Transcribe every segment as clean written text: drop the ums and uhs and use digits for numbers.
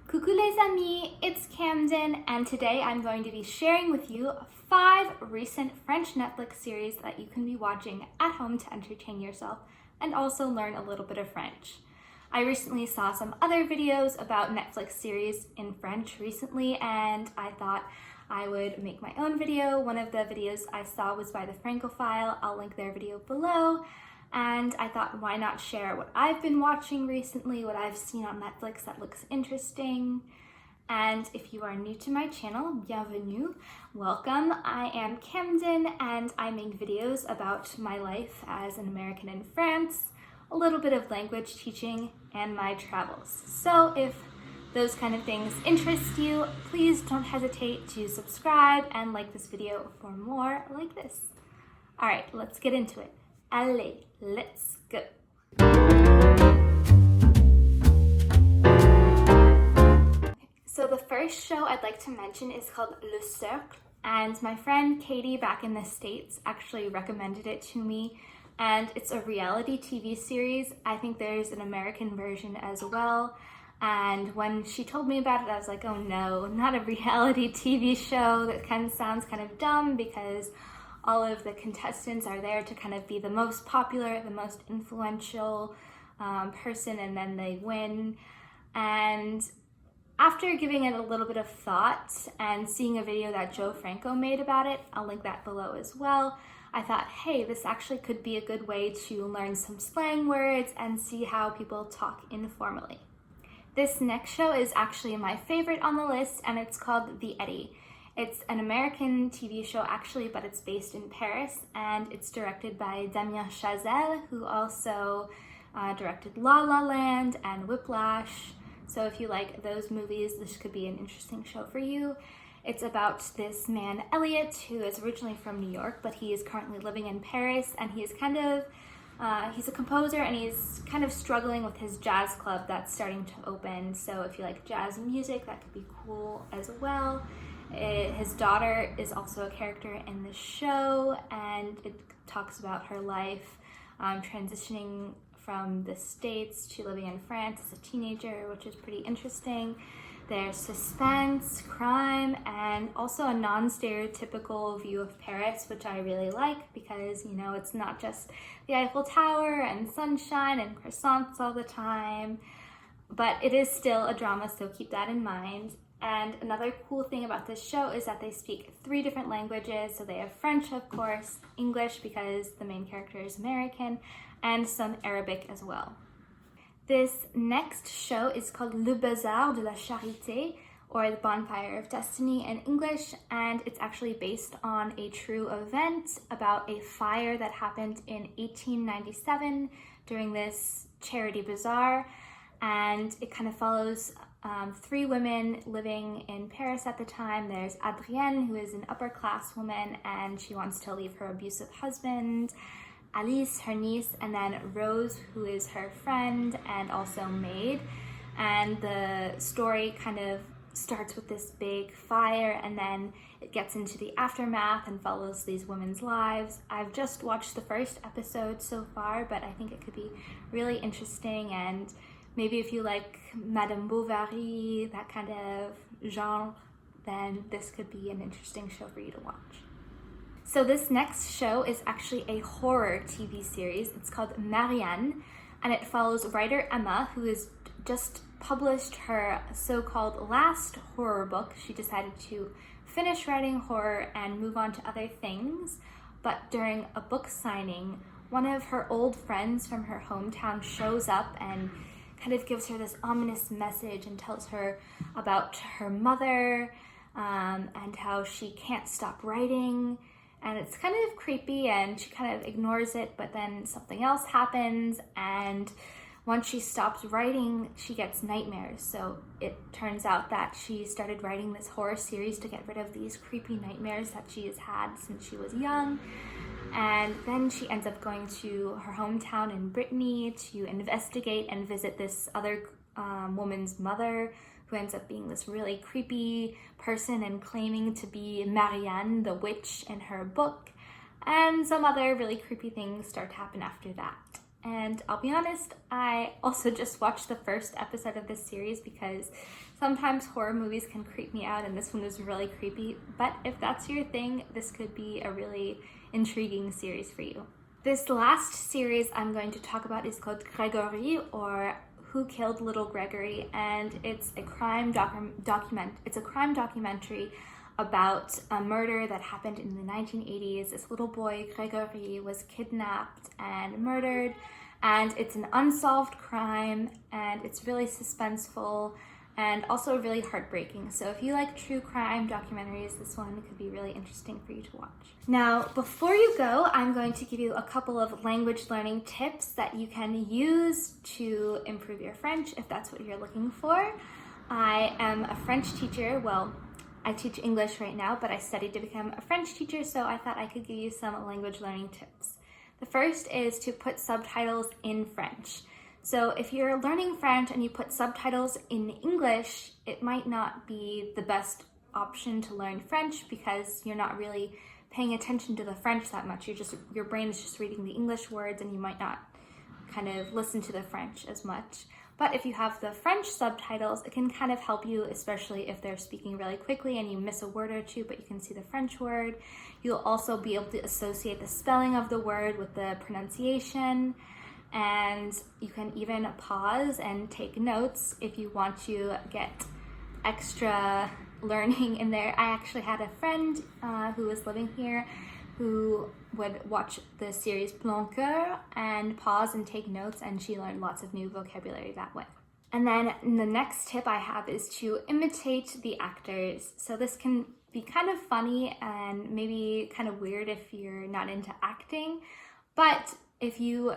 Coucou les amis, it's Camden, and today I'm going to be sharing with you 5 recent French Netflix series that you can be watching at home to entertain yourself and also learn a little bit of French. I recently saw some other videos about Netflix series in French recently, and I thought I would make my own video. One of the videos I saw was by the Francophile. I'll link their video below. And I thought, why not share what I've been watching recently, what I've seen on Netflix that looks interesting. And if you are new to my channel, bienvenue, welcome. I am Camden and I make videos about my life as an American in France, a little bit of language teaching, and my travels. So if those kind of things interest you, please don't hesitate to subscribe and like this video for more like this. All right, let's get into it. Allez, let's go. So the first show I'd like to mention is called Le Cercle, and my friend Katie back in the States actually recommended it to me, and it's a reality TV series. I think there's an American version as well, and when she told me about it, I was like, oh no, not a reality TV show. That sounds kind of dumb because all of the contestants are there to kind of be the most popular, the most influential person, and then they win. And after giving it a little bit of thought and seeing a video that Joe Franco made about it, I'll link that below as well, I thought, hey, this actually could be a good way to learn some slang words and see how people talk informally. This next show is actually my favorite on the list, and it's called The Eddy. It's an American TV show actually, but it's based in Paris, and it's directed by Damien Chazelle, who also directed La La Land and Whiplash. So if you like those movies, this could be an interesting show for you. It's about this man, Elliot, who is originally from New York, but he is currently living in Paris, and he's he's a composer, and he's kind of struggling with his jazz club that's starting to open. So if you like jazz music, that could be cool as well. His daughter is also a character in the show, and it talks about her life transitioning from the States to living in France as a teenager, which is pretty interesting. There's suspense, crime, and also a non-stereotypical view of Paris, which I really like because, you know, it's not just the Eiffel Tower and sunshine and croissants all the time, but it is still a drama, so keep that in mind. And another cool thing about this show is that they speak 3 different languages. So they have French, of course, English because the main character is American, and some Arabic as well. This next show is called Le Bazar de la Charité, or the Bonfire of Destiny in English, and it's actually based on a true event about a fire that happened in 1897 during this charity bazaar. And it kind of follows 3 women living in Paris at the time. There's Adrienne, who is an upper class woman, and she wants to leave her abusive husband. Alice, her niece, and then Rose, who is her friend and also maid. And the story kind of starts with this big fire, and then it gets into the aftermath and follows these women's lives. I've just watched the first episode so far, but I think it could be really interesting, and maybe if you like Madame Bovary, that kind of genre, then this could be an interesting show for you to watch. So this next show is actually a horror TV series. It's called Marianne, and it follows writer Emma, who has just published her so-called last horror book. She decided to finish writing horror and move on to other things, but during a book signing, one of her old friends from her hometown shows up and kind of gives her this ominous message and tells her about her mother and how she can't stop writing. And it's kind of creepy, and she kind of ignores it, but then something else happens, and once she stops writing, she gets nightmares. So it turns out that she started writing this horror series to get rid of these creepy nightmares that she has had since she was young. And then she ends up going to her hometown in Brittany to investigate and visit this other woman's mother, who ends up being this really creepy person and claiming to be Marianne, the witch in her book. And some other really creepy things start to happen after that. And I'll be honest, I also just watched the first episode of this series because Sometimes horror movies can creep me out, and this one is really creepy, but if that's your thing, this could be a really intriguing series for you. This last series I'm going to talk about is called Grégory, or Who Killed Little Gregory, and it's a crime documentary about a murder that happened in the 1980s. This little boy, Grégory, was kidnapped and murdered, and it's an unsolved crime, and it's really suspenseful and also really heartbreaking. So if you like true crime documentaries, this one could be really interesting for you to watch. Now, before you go, I'm going to give you a couple of language learning tips that you can use to improve your French if that's what you're looking for. I am a French teacher. Well, I teach English right now, but I studied to become a French teacher, so I thought I could give you some language learning tips. The first is to put subtitles in French. So if you're learning French and you put subtitles in English, it might not be the best option to learn French because you're not really paying attention to the French that much. Your brain is just reading the English words and you might not kind of listen to the French as much. But if you have the French subtitles, it can kind of help you, especially if they're speaking really quickly and you miss a word or two, but you can see the French word. You'll also be able to associate the spelling of the word with the pronunciation. And you can even pause and take notes if you want to get extra learning in there. I actually had a friend who was living here who would watch the series Plan Coeur and pause and take notes, and she learned lots of new vocabulary that way. And then the next tip I have is to imitate the actors. So this can be kind of funny and maybe kind of weird if you're not into acting, but if you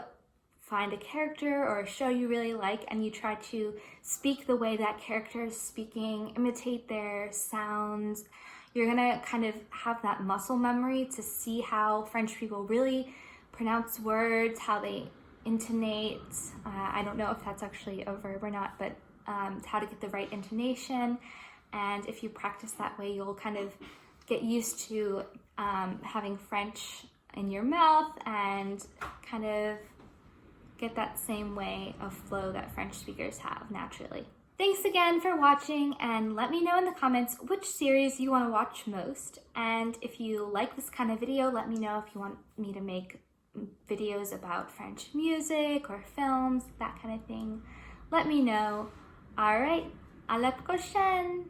find a character or a show you really like and you try to speak the way that character is speaking, imitate their sounds, you're gonna kind of have that muscle memory to see how French people really pronounce words, how they intonate. I don't know if that's actually a verb or not, but how to get the right intonation. And if you practice that way, you'll kind of get used to having French in your mouth and kind of get that same way of flow that French speakers have naturally. Thanks again for watching, and let me know in the comments which series you want to watch most. And if you like this kind of video, let me know if you want me to make videos about French music or films, that kind of thing. Let me know. All right, à la prochaine!